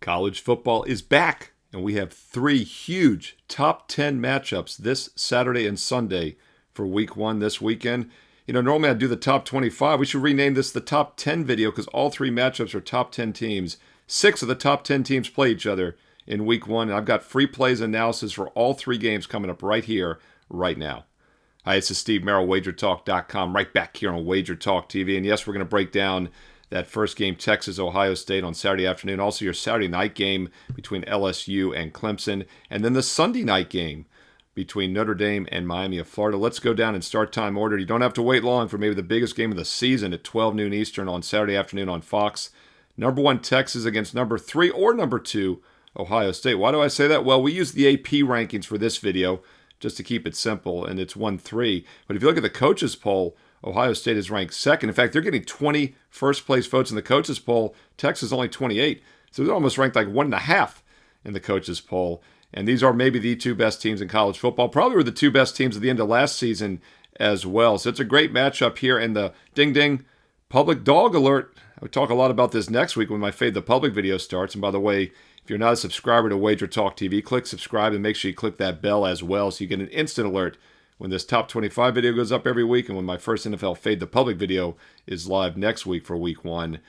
College football is back, and we have three huge top 10 matchups this Saturday and Sunday for week one this weekend. Normally I do the top 25. We should rename this the top 10 video because all three matchups are top 10 teams. 6 of the top 10 teams play each other in week one, and I've got free plays analysis for all three games coming up right here, right now. Hi, this is Steve Merril, WagerTalk.com, right back here on WagerTalk TV. And yes, we're going to break down that first game, Texas-Ohio State, on Saturday afternoon. Also your Saturday night game between LSU and Clemson. And then the Sunday night game between Notre Dame and Miami of Florida. Let's go down in start time order. You don't have to wait long for maybe the biggest game of the season at 12 noon Eastern on Saturday afternoon on Fox. Number 1 Texas against number 3 or number 2 Ohio State. Why do I say that? Well, we use the AP rankings for this video just to keep it simple, and it's 1-3. But if you look at the coaches poll, Ohio State is ranked second. In fact, they're getting 20 first-place votes in the coaches poll. Texas only 28. So they're almost ranked like 1.5 in the coaches poll. And these are maybe the two best teams in college football. Probably were the two best teams at the end of last season as well. So it's a great matchup here. And the ding-ding public dog alert. I'll talk a lot about this next week when my Fade the Public video starts. And by the way, if you're not a subscriber to WagerTalk TV, click subscribe and make sure you click that bell as well so you get an instant alert when this top 25 video goes up every week and when my first NFL Fade the Public video is live next week for week one.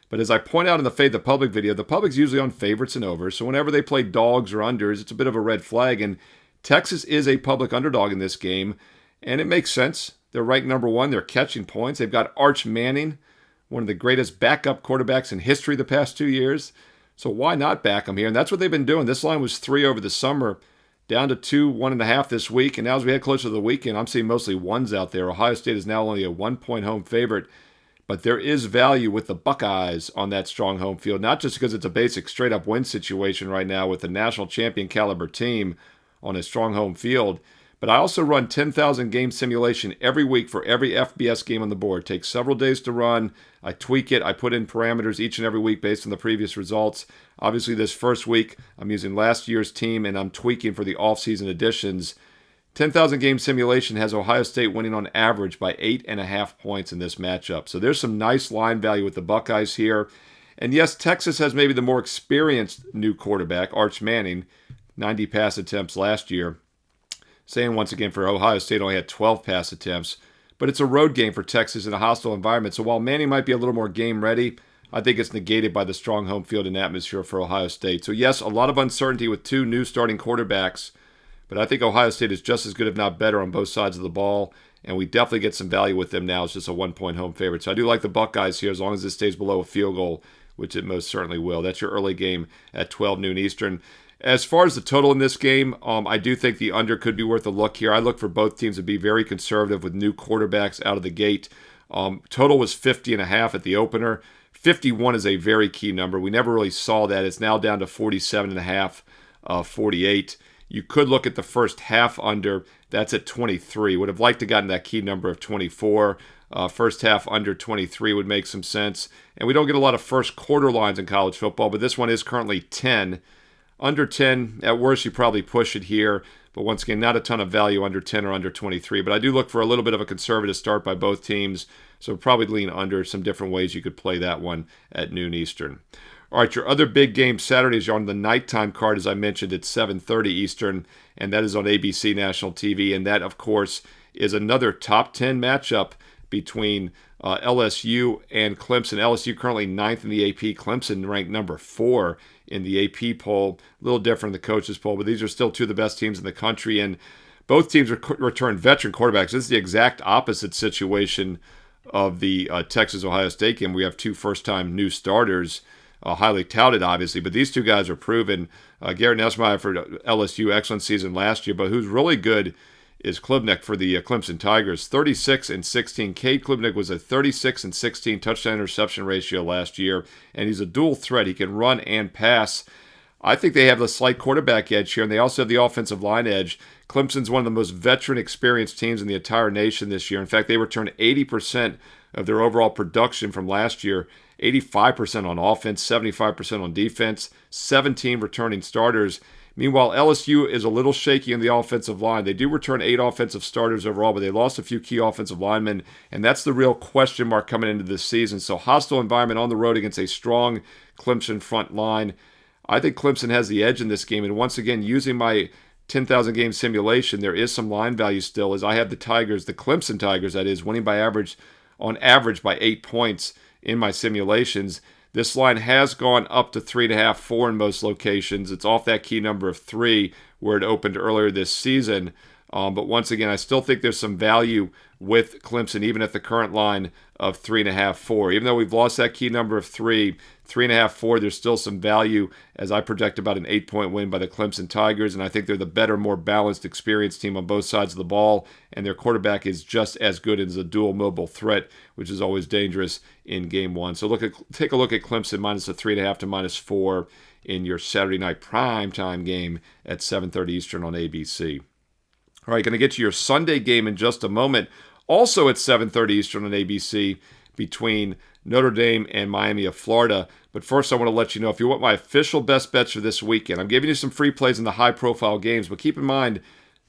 But as I point out in the Fade the Public video, the public's usually on favorites and overs. So whenever they play dogs or unders, it's a bit of a red flag. And Texas is a public underdog in this game. And it makes sense. They're ranked number 1. They're catching points. They've got Arch Manning, one of the greatest backup quarterbacks in history the past 2 years. So why not back them here? And that's what they've been doing. This line was 3 over the summer, down to 2, 1.5 this week. And now as we head closer to the weekend, I'm seeing mostly ones out there. Ohio State is now only a 1-point home favorite. But there is value with the Buckeyes on that strong home field, not just because it's a basic straight-up win situation right now with the national champion caliber team on a strong home field. But I also run 10,000 game simulation every week for every FBS game on the board. It takes several days to run. I tweak it. I put in parameters each and every week based on the previous results. Obviously, this first week, I'm using last year's team, and I'm tweaking for the offseason additions. 10,000 game simulation has Ohio State winning on average by 8.5 points in this matchup. So there's some nice line value with the Buckeyes here. And yes, Texas has maybe the more experienced new quarterback, Arch Manning, 90 pass attempts last year. Saying once again for Ohio State only had 12 pass attempts. But it's a road game for Texas in a hostile environment. So while Manning might be a little more game ready, I think it's negated by the strong home field and atmosphere for Ohio State. So yes, a lot of uncertainty with 2 new starting quarterbacks. But I think Ohio State is just as good, if not better, on both sides of the ball. And we definitely get some value with them now. It's just a 1-point home favorite. So I do like the Buckeyes here as long as it stays below a field goal, which it most certainly will. That's your early game at 12 noon Eastern. As far as the total in this game, I do think the under could be worth a look here. I look for both teams to be very conservative with new quarterbacks out of the gate. Total was 50.5 at the opener. 51 is a very key number. We never really saw that. It's now down to 47.5, 48. You could look at the first half under. That's at 23. Would have liked to gotten that key number of 24. First half under 23 would make some sense. And we don't get a lot of first quarter lines in college football, but this one is currently 10. Under 10, at worst, you probably push it here. But once again, not a ton of value under 10 or under 23. But I do look for a little bit of a conservative start by both teams. So probably lean under. Some different ways you could play that one at noon Eastern. All right, your other big game Saturdays are on the nighttime card, as I mentioned, at 7:30 Eastern. And that is on ABC National TV. And that, of course, is another top 10 matchup between LSU and Clemson. LSU currently 9th in the AP. Clemson ranked number 4 in the AP poll. A little different in the coaches poll, but these are still 2 of the best teams in the country. And both teams return veteran quarterbacks. This is the exact opposite situation of the Texas-Ohio State game. We have 2 first-time new starters, highly touted, obviously, but these 2 guys are proven. Garrett Nussmeier for LSU, excellent season last year, but who's really good is Klubnik for the Clemson Tigers, 36-16. Cade Klubnik was a 36-16 touchdown interception ratio last year, and he's a dual threat. He can run and pass. I think they have a slight quarterback edge here, and they also have the offensive line edge. Clemson's one of the most veteran experienced teams in the entire nation this year. In fact, they returned 80% of their overall production from last year, 85% on offense, 75% on defense, 17 returning starters. Meanwhile, LSU is a little shaky in the offensive line. They do return 8 offensive starters overall, but they lost a few key offensive linemen, and that's the real question mark coming into this season. So hostile environment on the road against a strong Clemson front line. I think Clemson has the edge in this game. And once again, using my 10,000 game simulation, there is some line value still, as I have the Tigers, the Clemson Tigers, that is, winning on average by 8 points in my simulations. This line has gone up to 3.5, 4 in most locations. It's off that key number of 3 where it opened earlier this season. But once again, I still think there's some value with Clemson, even at the current line of 3.5, 4. Even though we've lost that key number of 3.5, 4, there's still some value as I project about an 8-point win by the Clemson Tigers. And I think they're the better, more balanced, experienced team on both sides of the ball. And their quarterback is just as good as a dual mobile threat, which is always dangerous in game one. So take a look at Clemson minus a 3.5 to minus 4 in your Saturday night primetime game at 7:30 Eastern on ABC. All right, going to get to your Sunday game in just a moment. Also at 7:30 Eastern on ABC between Notre Dame and Miami of Florida. But first, I want to let you know, if you want my official best bets for this weekend, I'm giving you some free plays in the high-profile games. But keep in mind,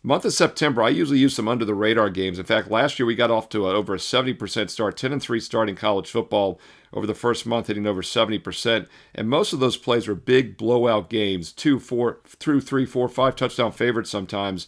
month of September, I usually use some under-the-radar games. In fact, last year we got off to over a 70% start, 10-3 start in college football over the first month, hitting over 70%. And most of those plays were big blowout games, 2, 4, through 3, 4, 5 touchdown favorites sometimes.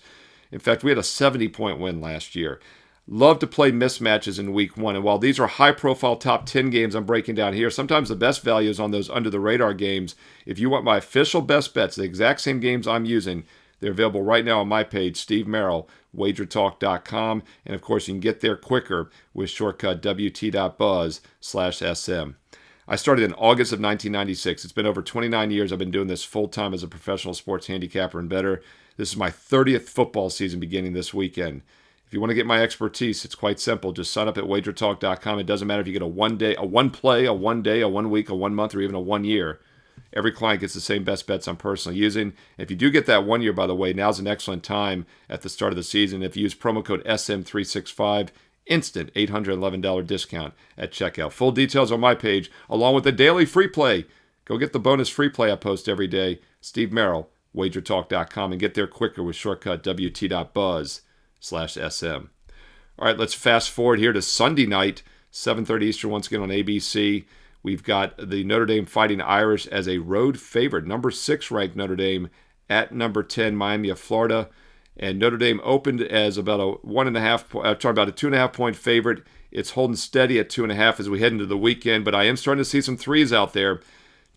In fact, we had a 70-point win last year. Love to play mismatches in week one. And while these are high-profile top 10 games I'm breaking down here, sometimes the best value is on those under-the-radar games. If you want my official best bets, the exact same games I'm using, they're available right now on my page, Steve Merril, WagerTalk.com. And, of course, you can get there quicker with shortcut WT.buzz/SM. I started in August of 1996. It's been over 29 years I've been doing this full-time as a professional sports handicapper and bettor. This is my 30th football season beginning this weekend. If you want to get my expertise, it's quite simple. Just sign up at WagerTalk.com. It doesn't matter if you get a 1 day, a 1 play, a 1 day, a 1 week, a 1 month, or even a 1 year. Every client gets the same best bets I'm personally using. If you do get that 1 year, by the way, now's an excellent time at the start of the season. If you use promo code SM365, instant $811 discount at checkout. Full details on my page, along with the daily free play. Go get the bonus free play I post every day. Steve Merril, WagerTalk.com, and get there quicker with shortcut WT.buzz/SM. All right, let's fast forward here to Sunday night, 7:30 Eastern, once again on ABC. We've got the Notre Dame Fighting Irish as a road favorite, number 6 ranked Notre Dame at number 10 Miami of Florida. And Notre Dame opened as about a 2.5 point favorite. It's holding steady at 2.5 as we head into the weekend, but I am starting to see some threes out there.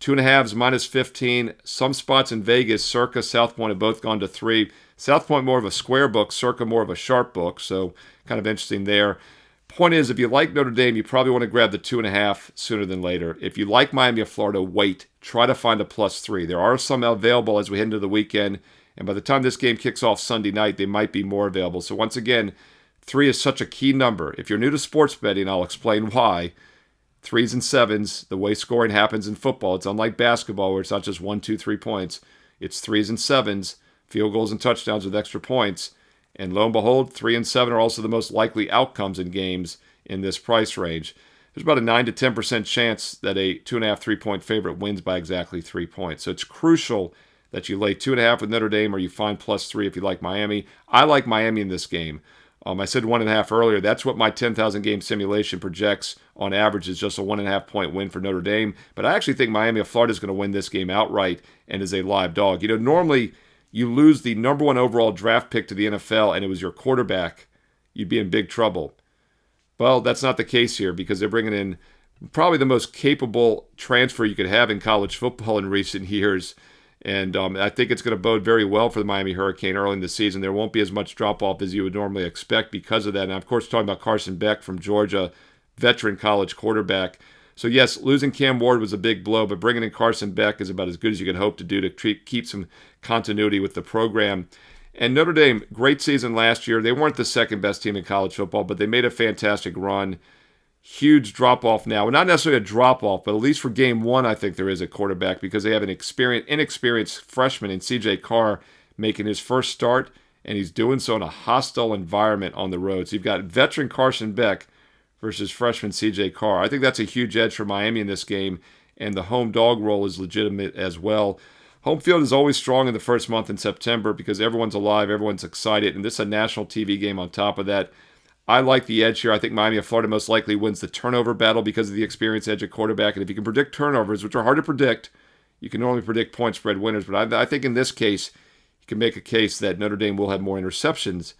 2.5s minus 15. Some spots in Vegas, Circa, South Point have both gone to 3. South Point more of a square book, Circa more of a sharp book, so kind of interesting there. Point is, if you like Notre Dame, you probably want to grab the 2.5 sooner than later. If you like Miami of Florida, wait. Try to find a +3. There are some available as we head into the weekend, and by the time this game kicks off Sunday night, they might be more available. So once again, 3 is such a key number. If you're new to sports betting, I'll explain why. 3s and 7s, the way scoring happens in football, it's unlike basketball where it's not just 1, 2, 3 points. It's 3s and 7s, field goals and touchdowns with extra points. And lo and behold, 3 and 7 are also the most likely outcomes in games in this price range. There's about a 9 to 10% chance that a 2.5, 3-point favorite wins by exactly 3 points. So it's crucial that you lay 2.5 with Notre Dame or you find +3 if you like Miami. I like Miami in this game. I said 1.5 earlier. That's what my 10,000 game simulation projects on average is just a 1.5 point win for Notre Dame. But I actually think Miami of Florida is going to win this game outright and is a live dog. You know, normally you lose the number 1 overall draft pick to the NFL and it was your quarterback, you'd be in big trouble. Well, that's not the case here because they're bringing in probably the most capable transfer you could have in college football in recent years. And I think it's going to bode very well for the Miami Hurricane early in the season. There won't be as much drop-off as you would normally expect because of that. And, of course, talking about Carson Beck from Georgia, veteran college quarterback. So, yes, losing Cam Ward was a big blow, but bringing in Carson Beck is about as good as you could hope to do to keep some continuity with the program. And Notre Dame, great season last year. They weren't the second-best team in college football, but they made a fantastic run. Huge drop-off now. Well, not necessarily a drop-off, but at least for game one, I think there is a quarterback because they have an inexperienced freshman in C.J. Carr making his first start, and he's doing so in a hostile environment on the road. So you've got veteran Carson Beck versus freshman C.J. Carr. I think that's a huge edge for Miami in this game, and the home dog role is legitimate as well. Home field is always strong in the first month in September because everyone's alive, everyone's excited, and this is a national TV game on top of that. I like the edge here. I think Miami of Florida most likely wins the turnover battle because of the experience edge at quarterback. And if you can predict turnovers, which are hard to predict, you can normally predict point spread winners, but I think in this case, you can make a case that Notre Dame will have more interceptions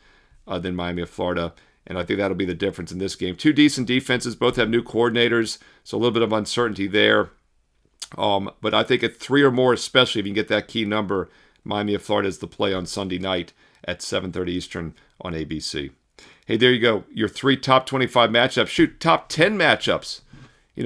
than Miami of Florida, and I think that'll be the difference in this game. Two decent defenses, both have new coordinators, so a little bit of uncertainty there. But I think at 3 or more, especially if you can get that key number, Miami of Florida is the play on Sunday night at 7:30 Eastern on ABC. Hey, there you go. Your 3 top 25 matchups. Shoot, top 10 matchups.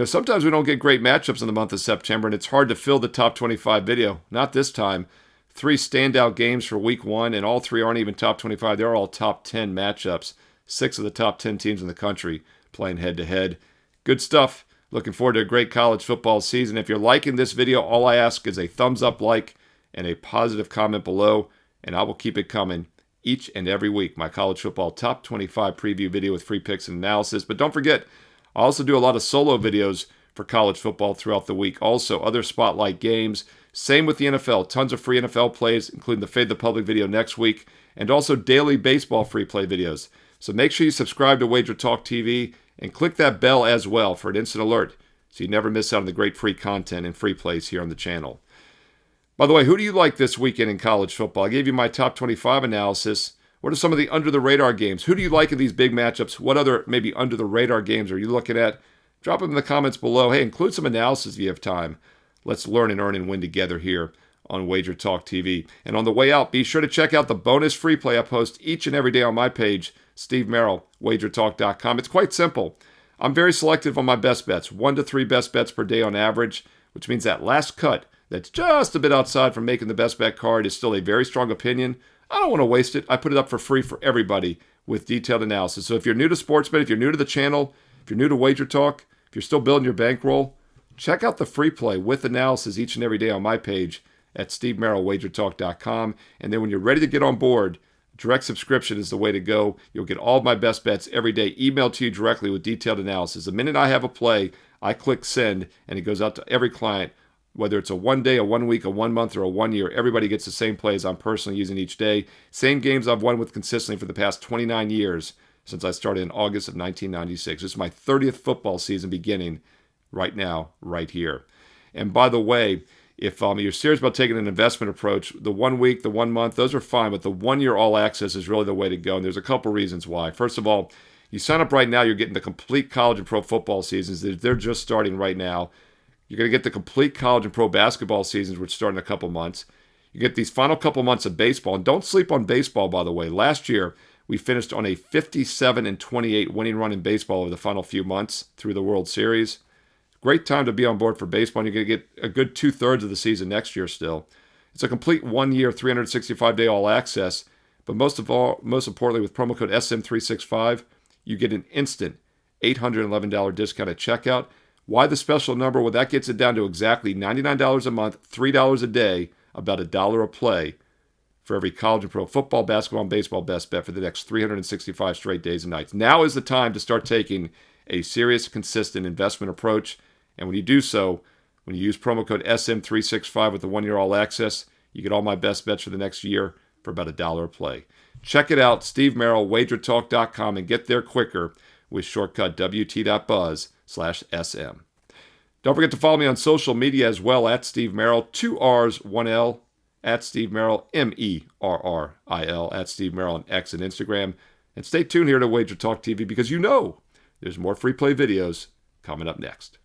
Sometimes we don't get great matchups in the month of September, and it's hard to fill the top 25 video. Not this time. 3 standout games for week 1, and all 3 aren't even top 25. They're all top 10 matchups. 6 of the top 10 teams in the country playing head-to-head. Good stuff. Looking forward to a great college football season. If you're liking this video, all I ask is a thumbs up like and a positive comment below, and I will keep it coming each and every week. My college football top 25 preview video with free picks and analysis. But don't forget, I also do a lot of solo videos for college football throughout the week. Also, other spotlight games. Same with the NFL. Tons of free NFL plays, including the Fade the Public video next week, and also daily baseball free play videos. So make sure you subscribe to WagerTalk TV and click that bell as well for an instant alert so you never miss out on the great free content and free plays here on the channel. By the way, who do you like this weekend in college football? I gave you my top 25 analysis. What are some of the under-the-radar games? Who do you like in these big matchups? What other maybe under-the-radar games are you looking at? Drop them in the comments below. Hey, include some analysis if you have time. Let's learn and earn and win together here on WagerTalk TV. And on the way out, be sure to check out the bonus free play I post each and every day on my page, Steve Merril, WagerTalk.com. It's quite simple. I'm very selective on my best bets, 1 to 3 best bets per day on average, which means that last cut that's just a bit outside from making the best bet card is still a very strong opinion. I don't want to waste it. I put it up for free for everybody with detailed analysis. So if you're new to Sportsbet, if you're new to the channel, if you're new to WagerTalk, if you're still building your bankroll, check out the free play with analysis each and every day on my page at SteveMerril, and then when you're ready to get on board, direct subscription is the way to go. You'll get all of my best bets every day emailed to you directly with detailed analysis. The minute I have a play, I click send, and it goes out to every client, whether it's a 1 day, a 1 week, a 1 month, or a 1 year. Everybody gets the same plays I'm personally using each day. Same games I've won with consistently for the past 29 years since I started in August of 1996. This is my 30th football season beginning right now, right here. And by the way, if you're serious about taking an investment approach, the 1 week, the 1 month, those are fine, but the 1 year all access is really the way to go. And there's a couple reasons why. First of all, you sign up right now, you're getting the complete college and pro football seasons. They're just starting right now. You're going to get the complete college and pro basketball seasons, which start in a couple months. You get these final couple months of baseball. And don't sleep on baseball, by the way. Last year, we finished on a 57-28 winning run in baseball over the final few months through the World Series. Great time to be on board for baseball, and you're going to get a good 2/3 of the season next year still. It's a complete 1 year, 365-day all access, but most importantly, with promo code SM365, you get an instant $811 discount at checkout. Why the special number? Well, that gets it down to exactly $99 a month, $3 a day, about $1 a play for every college and pro football, basketball, and baseball best bet for the next 365 straight days and nights. Now is the time to start taking a serious, consistent investment approach. And when you do so, when you use promo code SM365 with the 1 year all access, you get all my best bets for the next year for about $1 a play. Check it out, Steve Merril, WagerTalk.com, and get there quicker with shortcut WT.buzz/SM. Don't forget to follow me on social media as well, at Steve Merril, 2 R's, 1 L, at Steve Merril, MERRIL, at Steve Merril on X and Instagram. And stay tuned here to WagerTalk TV because there's more free play videos coming up next.